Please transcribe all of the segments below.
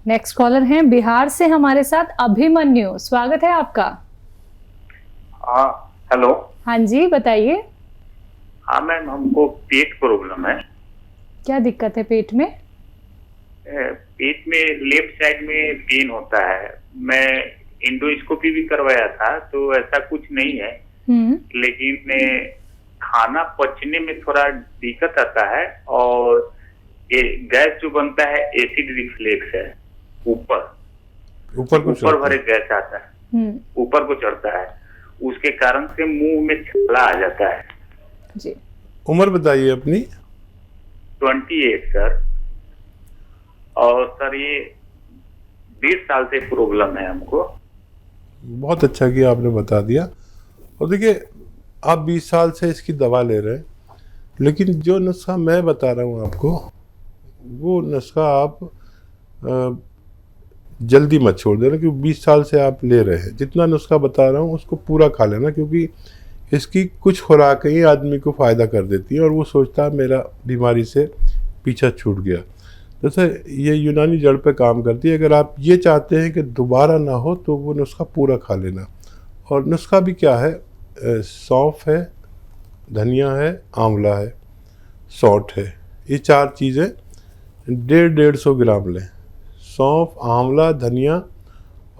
Next collar हैं बिहार से हमारे साथ अभिमन्यु, स्वागत है आपका। हाँ हेलो। हाँ जी बताइए। हाँ मैम, हमको पेट प्रॉब्लम है। क्या दिक्कत है पेट में? पेट में लेफ्ट साइड में पेन होता है। मैं एंडोस्कोपी भी करवाया था तो ऐसा कुछ नहीं है, लेकिन खाना पचने में थोड़ा दिक्कत आता है और गैस जो बनता है एसिड रिफ्लेक्स है, ऊपर भरे गैस आता है, ऊपर को चढ़ता है, उसके कारण से मुंह में छाला आ जाता है जी। उम्र बताइए अपनी। 28 सर। और सर ये 20 साल से प्रॉब्लम है हमको। बहुत अच्छा किया आपने बता दिया। और देखिए आप 20 साल से इसकी दवा ले रहे हैं, लेकिन जो नुस्खा मैं बता रहा हूँ आपको, वो नुस्खा आप जल्दी मत छोड़ देना, क्योंकि 20 साल से आप ले रहे हैं। जितना नुस्खा बता रहा हूँ उसको पूरा खा लेना, क्योंकि इसकी कुछ खुराकें ही आदमी को फ़ायदा कर देती हैं और वो सोचता है मेरा बीमारी से पीछा छूट गया। जैसे ये यूनानी जड़ पे काम करती है। अगर आप ये चाहते हैं कि दोबारा ना हो तो वो नुस्खा पूरा खा लेना। और नुस्खा भी क्या है, सौंफ है, धनिया है, आंवला है, सौंठ है, ये 4 चीज़ें 150-150 ग्राम लें। सौंफ, आंवला, धनिया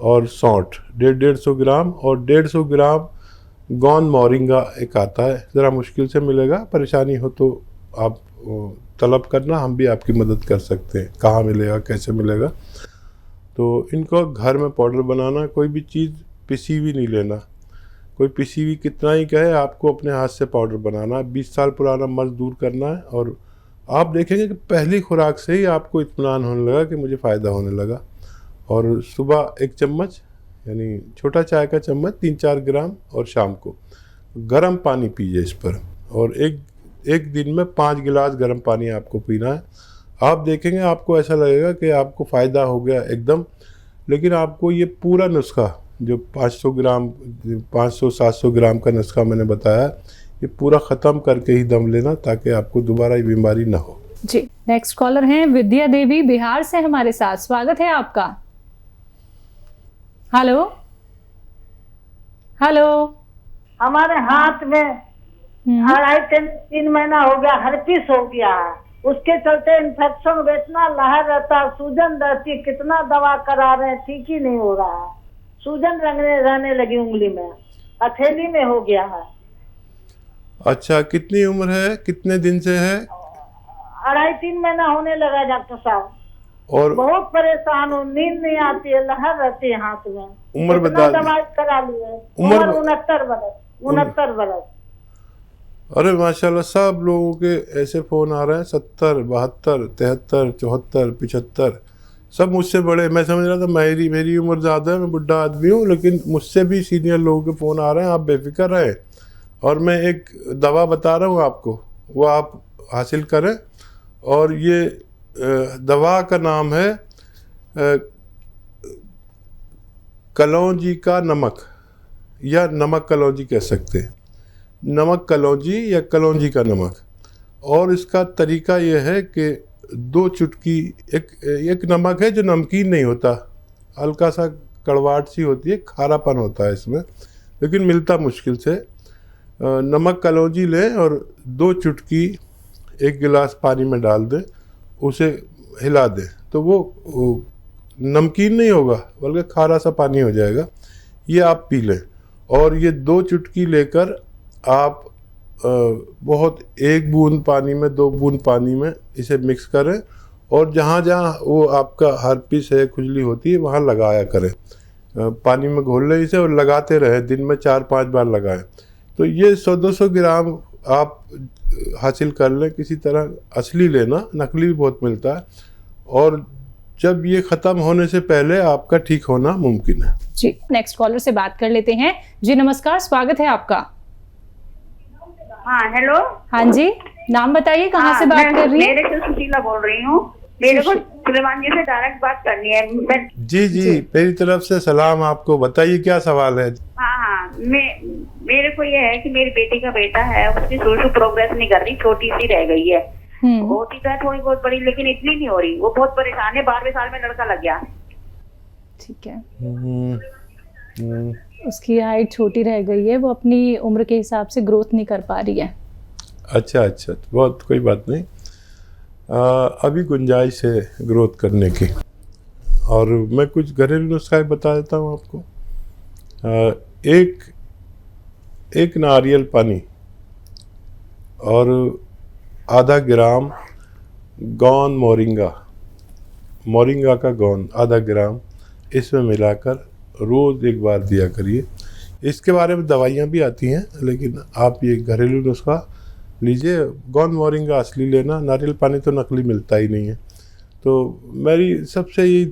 और सौंठ 150-150 ग्राम, और 150 ग्राम गौन मोरिंगा एक आता है, ज़रा मुश्किल से मिलेगा, परेशानी हो तो आप तलब करना, हम भी आपकी मदद कर सकते हैं। कहाँ मिलेगा, कैसे मिलेगा, तो इनको घर में पाउडर बनाना। कोई भी चीज़ पिसी हुई नहीं लेना, कोई पिसी हुई कितना ही कहे, आपको अपने हाथ से पाउडर बनाना। 20 साल पुराना मर्ज दूर करना है और आप देखेंगे कि पहली खुराक से ही आपको इत्मीनान होने लगा कि मुझे फ़ायदा होने लगा। और सुबह 1 चम्मच यानी छोटा चाय का चम्मच 3-4 ग्राम, और शाम को गर्म पानी पीजिए इस पर। और एक दिन में 5 गिलास गर्म पानी आपको पीना है। आप देखेंगे आपको ऐसा लगेगा कि आपको फ़ायदा हो गया एकदम। लेकिन आपको ये पूरा नुस्खा जो 500 ग्राम 500-700 ग्राम का नुस्खा मैंने बताया, ये पूरा ख़त्म करके ही दम लेना, ताकि आपको दोबारा ये बीमारी ना हो जी। नेक्स्ट कॉलर हैं विद्या देवी बिहार से हमारे साथ, स्वागत है आपका। Hello hello. हमारे हाथ में 2.5-3 महीना हो गया, हर्पिस हो गया है। उसके चलते इन्फेक्शन, इतना लहर रहता है, सूजन रहती है, कितना दवा करा रहे हैं, ठीक ही नहीं हो रहा है। सूजन रहने लगी उंगली में, हथेली में हो गया है। अच्छा, कितनी उम्र है, कितने दिन से है? 2.5-3 महीना होने लगा डॉक्टर साहब। और बहुत परेशान हूँ, नींद नहीं आती है, लहर रहती है हाथ में। उम्र बता, दवाई करा ली है। उम्र 69 बरस। अरे माशाल्लाह, सब लोगों के ऐसे फ़ोन आ रहे हैं, 70, 72, 73, 74, 75, सब मुझसे बड़े। मैं समझ रहा था मेरी उम्र ज़्यादा है, मैं बुढ़ा आदमी हूँ, लेकिन मुझसे भी सीनियर लोगों के फ़ोन आ रहे हैं। आप बेफिक्र रहें, और मैं एक दवा बता रहा हूँ आपको, वो आप हासिल करें। और ये दवा का नाम है कलौंजी का नमक, या नमक कलौंजी कह सकते हैं, नमक कलौंजी या कलौंजी का नमक। और इसका तरीका ये है कि 2 चुटकी, एक नमक है जो नमकीन नहीं होता, हल्का सा कड़वाहट सी होती है, खारापन होता है इसमें, लेकिन मिलता मुश्किल से। नमक कलौंजी लें और 2 चुटकी 1 गिलास पानी में डाल दें, उसे हिला दें, तो वो नमकीन नहीं होगा बल्कि खारा सा पानी हो जाएगा। ये आप पी लें। और ये 2 चुटकी लेकर आप बहुत 1 बूंद पानी में, 2 बूंद पानी में इसे मिक्स करें, और जहाँ जहाँ वो आपका हर्पिस है, खुजली होती है, वहाँ लगाया करें। पानी में घोल लें इसे और लगाते रहें, दिन में 4-5 बार लगाएं। तो ये 100-200 ग्राम आप हासिल कर लें किसी तरह। असली लेना, नकली भी बहुत मिलता है। और जब ये ख़त्म होने से पहले आपका ठीक होना मुमकिन है जी। नेक्स्ट कॉलर से बात कर लेते हैं जी। नमस्कार, स्वागत है आपका। हाँ हेलो। हाँ जी, नाम बताइए, कहाँ से बात कर रही हैं? मेरे से सुशीला बोल रही हूँ। मेरे को सुलेमान जी से डायरेक्ट बात करनी है। जी, मेरी तरफ से सलाम आपको। बताइए क्या सवाल है? हाँ, मेरे को ये है कि मेरी बेटी का बेटा है, उसकी शुरू प्रोग्रेस नहीं कर रही, छोटी सी रह गई है। होती तो है थोड़ी बहुत बड़ी, लेकिन इतनी नहीं हो रही। वो बहुत परेशान है, 12वें साल में लड़का लग गया। ठीक है। हम्म, उसकी हाइट छोटी रह गई है, वो अपनी उम्र के हिसाब से ग्रोथ नहीं कर पा रही है। अच्छा अच्छा, बहुत कोई बात नहीं। अभी गुंजाइश है ग्रोथ करने की, और मैं कुछ घरेलू नुस्खा बता देता हूँ आपको। एक नारियल पानी और आधा ग्राम गोंद मोरिंगा का गोंद आधा ग्राम इसमें मिलाकर रोज़ एक बार दिया करिए। इसके बारे में दवाइयाँ भी आती हैं, लेकिन आप ये घरेलू नुस्खा लीजिए। गोंद मोरिंगा असली लेना, नारियल पानी तो नकली मिलता ही नहीं है। तो मेरी सबसे ये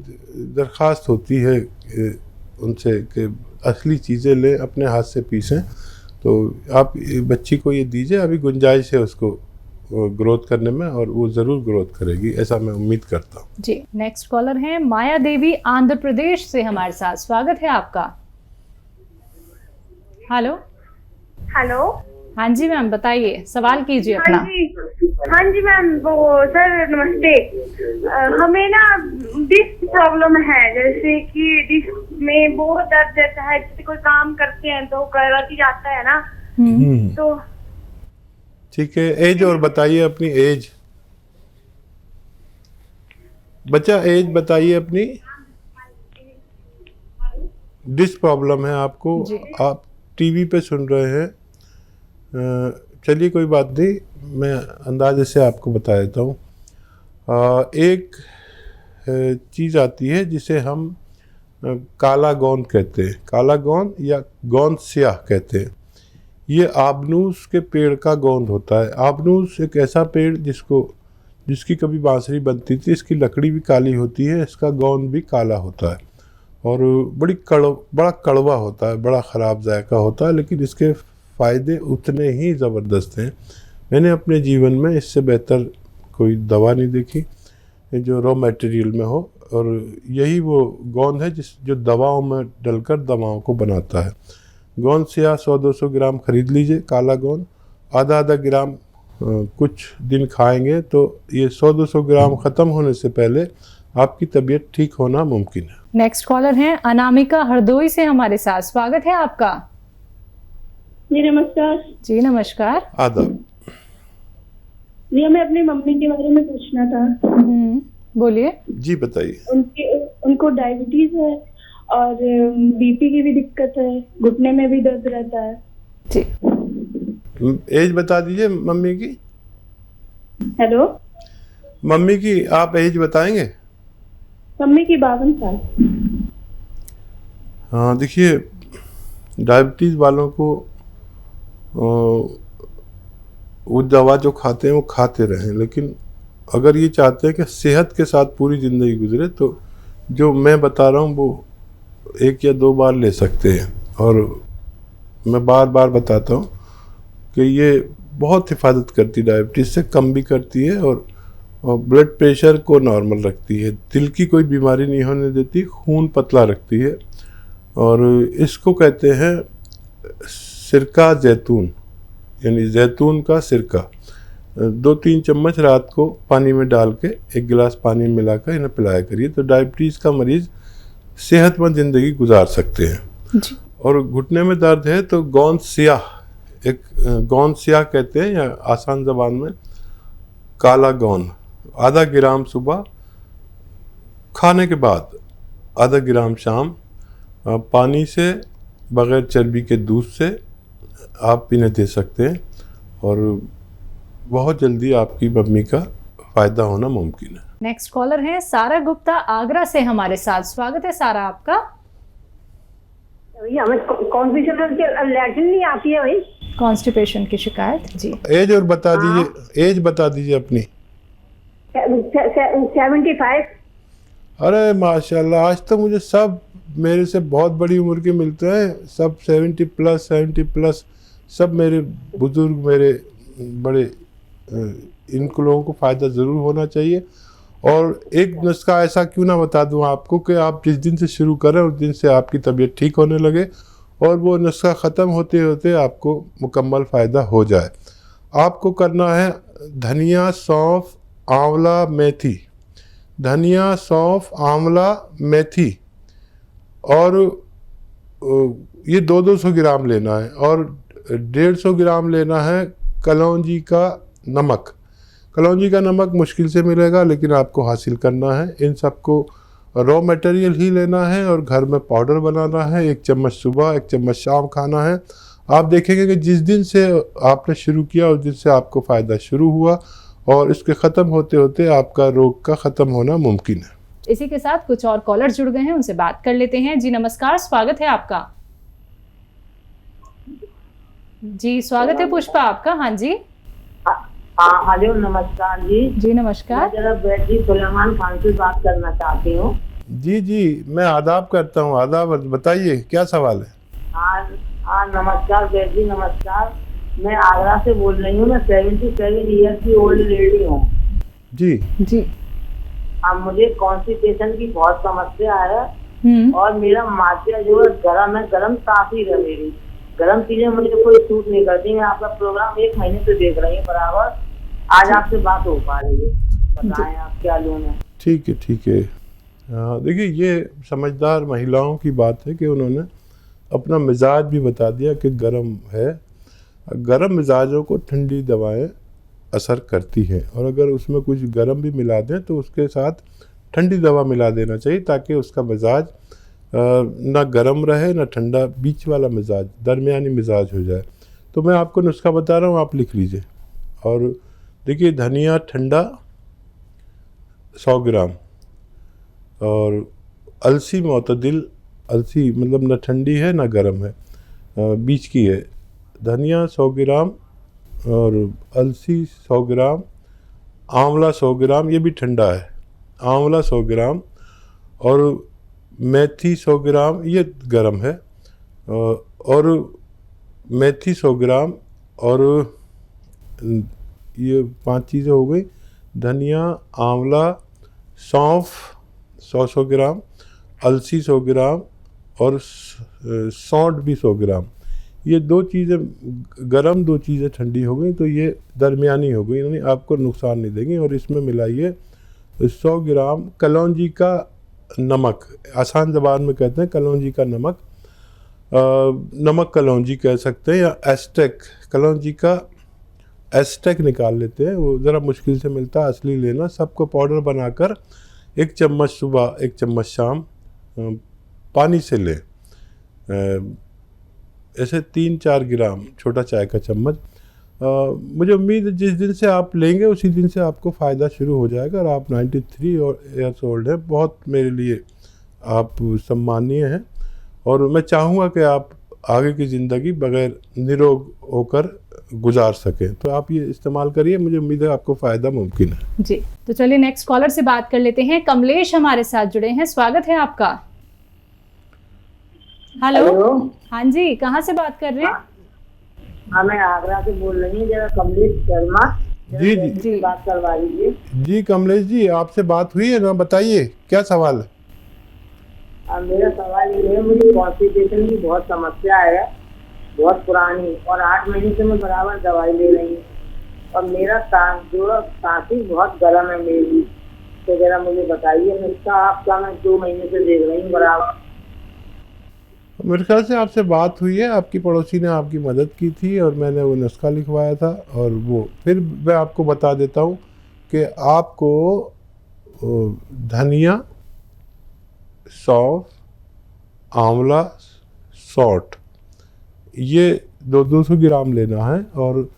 दरख्वास्त होती है उनसे कि असली चीज़ें लें, अपने हाथ से पीसें। तो आप बच्ची को ये दीजिए, अभी गुंजाइश है उसको ग्रोथ करने में, और वो ज़रूर ग्रोथ करेगी, ऐसा मैं उम्मीद करता हूँ। जी, नेक्स्ट कॉलर हैं माया देवी आंध्र प्रदेश से हमारे साथ। स्वागत है आपका। हेलो। हेलो। हाँ जी मैम, बताइए, सवाल कीजिए अपना। हाँ जी मैम, वो सर नमस्ते। हमें ना डिस्क प्रॉब्लम है, जैसे कि डिस्क में बहुत दर्द रहता है, जैसे कोई काम करते हैं तो करवट ही जाता है ना। तो ठीक है, एज और बताइए अपनी एज। बच्चा एज बताइए अपनी। डिस्क प्रॉब्लम है आपको, आप टीवी पे सुन रहे हैं। चलिए कोई बात नहीं, मैं अंदाजे से आपको बता देता हूँ। एक चीज़ आती है जिसे हम काला गोंद कहते हैं, काला गोंद या गोंद स्याह कहते हैं। ये आबनूस के पेड़ का गोंद होता है। आबनूस एक ऐसा पेड़ जिसकी कभी बांसुरी बनती थी। इसकी लकड़ी भी काली होती है, इसका गोंद भी काला होता है, और बड़ा कड़वा होता है, बड़ा ख़राब जायका होता है, लेकिन इसके फ़ायदे उतने ही ज़बरदस्त हैं। मैंने अपने जीवन में इससे बेहतर कोई दवा नहीं देखी जो रॉ मटेरियल में हो, और यही वो गोंद है जो दवाओं में डलकर दवाओं को बनाता है। गोंद स्याह 100-200 ग्राम खरीद लीजिए, काला गोंद आधा ग्राम कुछ दिन खाएंगे तो ये 100-200 ग्राम ख़त्म होने से पहले आपकी तबीयत ठीक होना मुमकिन है। नेक्स्ट कॉलर हैं अनामिका हरदोई से हमारे साथ। स्वागत है आपका। जी नमस्कार। जी नमस्कार। आदाब। जी हमें अपनी मम्मी के बारे में पूछना था। बोलिए। जी बताइए। उनको डायबिटीज है और बीपी की भी दिक्कत है, घुटने में भी दर्द रहता है। जी। एज बता दीजिए मम्मी की। हेलो। मम्मी की आप एज बताएंगे? मम्मी की 52 साल। हाँ, देखिए डायबिटीज़ वालों को वो दवा जो खाते हैं वो खाते रहें, लेकिन अगर ये चाहते हैं कि सेहत के साथ पूरी ज़िंदगी गुजरे तो जो मैं बता रहा हूँ वो 1 या 2 बार ले सकते हैं। और मैं बार बार बताता हूँ कि ये बहुत हिफाजत करती है, डायबिटीज़ से कम भी करती है, और ब्लड प्रेशर को नॉर्मल रखती है, दिल की कोई बीमारी नहीं होने देती, खून पतला रखती है। और इसको कहते हैं सिरका जैतून, यानी जैतून का सिरका। 2-3 चम्मच रात को पानी में डाल के 1 गिलास पानी में मिलाकर इन्हें पिलाया करिए, तो डायबिटीज़ का मरीज़ सेहतमंद ज़िंदगी गुजार सकते हैं जी। और घुटने में दर्द है तो गोंद स्याह, एक गोंद स्याह कहते हैं, या आसान ज़बान में काला गोंद, आधा ग्राम सुबह खाने के बाद, आधा ग्राम शाम, पानी से बग़ैर चर्बी के दूध से आप इन्हें दे सकते हैं, और बहुत जल्दी आपकी मम्मी का फ़ायदा होना मुमकिन है। नेक्स्ट कॉलर हैं सारा गुप्ता आगरा से हमारे साथ। स्वागत है सारा आपका। हमें लैट्रिन नहीं आती है भाई, कॉन्स्टिपेशन की शिकायत। जी। एज और बता दीजिए, एज बता दीजिए अपनी। 75। अरे माशाल्लाह, आज तो मुझे सब मेरे से बहुत बड़ी उम्र के मिलते हैं, सब 70+ सब मेरे बुजुर्ग, मेरे बड़े, इनको लोगों को फ़ायदा ज़रूर होना चाहिए। और एक नुस्खा ऐसा क्यों ना बता दूं आपको कि आप जिस दिन से शुरू करें उस दिन से आपकी तबीयत ठीक होने लगे, और वो नुस्खा ख़त्म होते होते आपको मुकम्मल फ़ायदा हो जाए। आपको करना है धनिया, सौंफ, आंवला, मेथी, धनिया, सौंफ, आंवला, मेथी और ये 200 ग्राम लेना है, और 150 ग्राम लेना है कलौंजी का नमक। कलौंजी का नमक मुश्किल से मिलेगा, लेकिन आपको हासिल करना है। इन सबको रॉ मटेरियल ही लेना है और घर में पाउडर बनाना है। 1 चम्मच सुबह, 1 चम्मच शाम खाना है। आप देखेंगे कि जिस दिन से आपने शुरू किया उस दिन से आपको फ़ायदा शुरू हुआ, और इसके ख़त्म होते होते आपका रोग का ख़त्म होना मुमकिन है। इसी के साथ कुछ और कॉलर जुड़ गए हैं, उनसे बात कर लेते हैं। जी नमस्कार, स्वागत है आपका। जी स्वागत है पुष्पा आपका। हाँ जी। हाँ हेलो, नमस्कार जी। जी नमस्कार। जरा बैठी सुलेमान खान से बात करना चाहती हूँ। जी मैं आदाब करता हूँ। आदाब, बताइए क्या सवाल है। हाँ नमस्कार बैठ जी, नमस्कार। मैं आगरा से बोल रही हूँ। मैं 77 ईयर की ओल्ड लेडी हूँ जी। अब मुझे कॉन्स्टिपेशन की बहुत समस्या है, और मेरा मात्रा जो है गर्म है, गर्म तासीर है मेरी। गर्म चीजें मुझे कोई सूट नहीं करती। मैं आपका प्रोग्राम 1 महीने से देख रही हूँ बराबर। आज आपसे बात हो पा रही है, बताएं आप क्या लोन है। ठीक है। देखिए, ये समझदार महिलाओं की बात है कि उन्होंने अपना मिजाज भी बता दिया कि गर्म है। गर्म मिजाजों को ठंडी दवाएं असर करती हैं, और अगर उसमें कुछ गर्म भी मिला दें तो उसके साथ ठंडी दवा मिला देना चाहिए, ताकि उसका मिजाज ना गर्म रहे ना ठंडा, बीच वाला मिजाज, दरमियानी मिजाज हो जाए। तो मैं आपको नुस्खा बता रहा हूँ, आप लिख लीजिए। और देखिए, धनिया ठंडा 100 ग्राम, और अलसी मोतदिल, अलसी मतलब ना ठंडी है ना गर्म है, बीच की है। धनिया 100 ग्राम और अलसी 100 ग्राम, आंवला 100 ग्राम, ये भी ठंडा है, आंवला 100 ग्राम, और मेथी 100 ग्राम, ये गर्म है, और मेथी 100 ग्राम, और ये 5 चीज़ें हो गई। धनिया, आंवला, सौंफ 100 ग्राम, अलसी 100 ग्राम, और सौंठ भी 100 ग्राम। ये 2 चीज़ें गरम, 2 चीज़ें ठंडी हो गई, तो ये दरमियानी हो गई, यानी आपको नुकसान नहीं देंगी। और इसमें मिलाइए 100 ग्राम कलौंजी का नमक, आसान ज़बान में कहते हैं कलौंजी का नमक, नमक कलौंजी कह सकते हैं, या एस्टेक, कलौंजी का एस्टेक निकाल लेते हैं, वो ज़रा मुश्किल से मिलता है, असली लेना। सबको पाउडर बनाकर 1 चम्मच सुबह, 1 चम्मच शाम पानी से लें, ऐसे 3-4 ग्राम, छोटा चाय का चम्मच। मुझे उम्मीद है जिस दिन से आप लेंगे उसी दिन से आपको फ़ायदा शुरू हो जाएगा। और आप 93 ईयर्स ओल्ड हैं, बहुत मेरे लिए आप सम्मानीय हैं, और मैं चाहूँगा कि आप आगे की ज़िंदगी बग़ैर निरोग होकर गुजार सकें। तो आप ये इस्तेमाल करिए, मुझे उम्मीद है आपको फ़ायदा मुमकिन है जी। तो चलिए नेक्स्ट कॉलर से बात कर लेते हैं। कमलेश हमारे साथ जुड़े हैं, स्वागत है आपका। हेलो। हाँ जी, कहाँ से बात कर रहे हैं? हाँ मैं आगरा से बोल रही हूँ। जरा कमलेश शर्मा जी बात करवा लीजिए। जी कमलेश जी, आपसे बात हुई है ना, बताइए क्या सवाल है। मेरा सवाल ये है, मुझे कॉन्स्टिपेशन की बहुत समस्या है, बहुत पुरानी, और 8 महीने से मैं बराबर दवाई ले रही हूँ, और मेरा सांसी बहुत गर्म है मेरी। तो जरा मुझे बताइए नुस्खा आपका, मैं 2 महीने से देख रही हूँ बराबर। मेरे ख्याल से आपसे बात हुई है, आपकी पड़ोसी ने आपकी मदद की थी, और मैंने वो नुस्खा लिखवाया था। और वो फिर मैं आपको बता देता हूँ कि आपको धनिया, सौंफ, आंवला, सौंठ, ये 200 ग्राम लेना है, और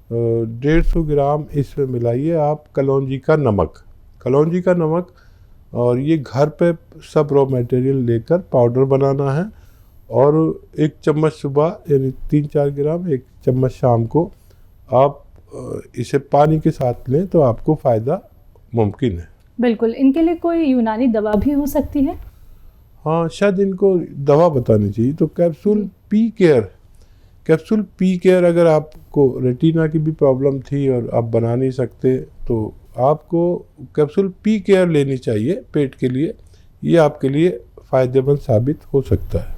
150 ग्राम इसमें मिलाइए आप कलौंजी का नमक, कलौंजी का नमक, और ये घर पे सब रॉ मटेरियल लेकर पाउडर बनाना है। और 1 चम्मच सुबह, यानी 3-4 ग्राम, 1 चम्मच शाम को आप इसे पानी के साथ लें तो आपको फ़ायदा मुमकिन है। बिल्कुल। इनके लिए कोई यूनानी दवा भी हो सकती है? हाँ, शायद इनको दवा बतानी चाहिए। तो कैप्सूल पी केयर, अगर आपको रेटिना की भी प्रॉब्लम थी और आप बना नहीं सकते, तो आपको कैप्सूल पी केयर लेनी चाहिए पेट के लिए। ये आपके लिए फ़ायदेमंद साबित हो सकता है।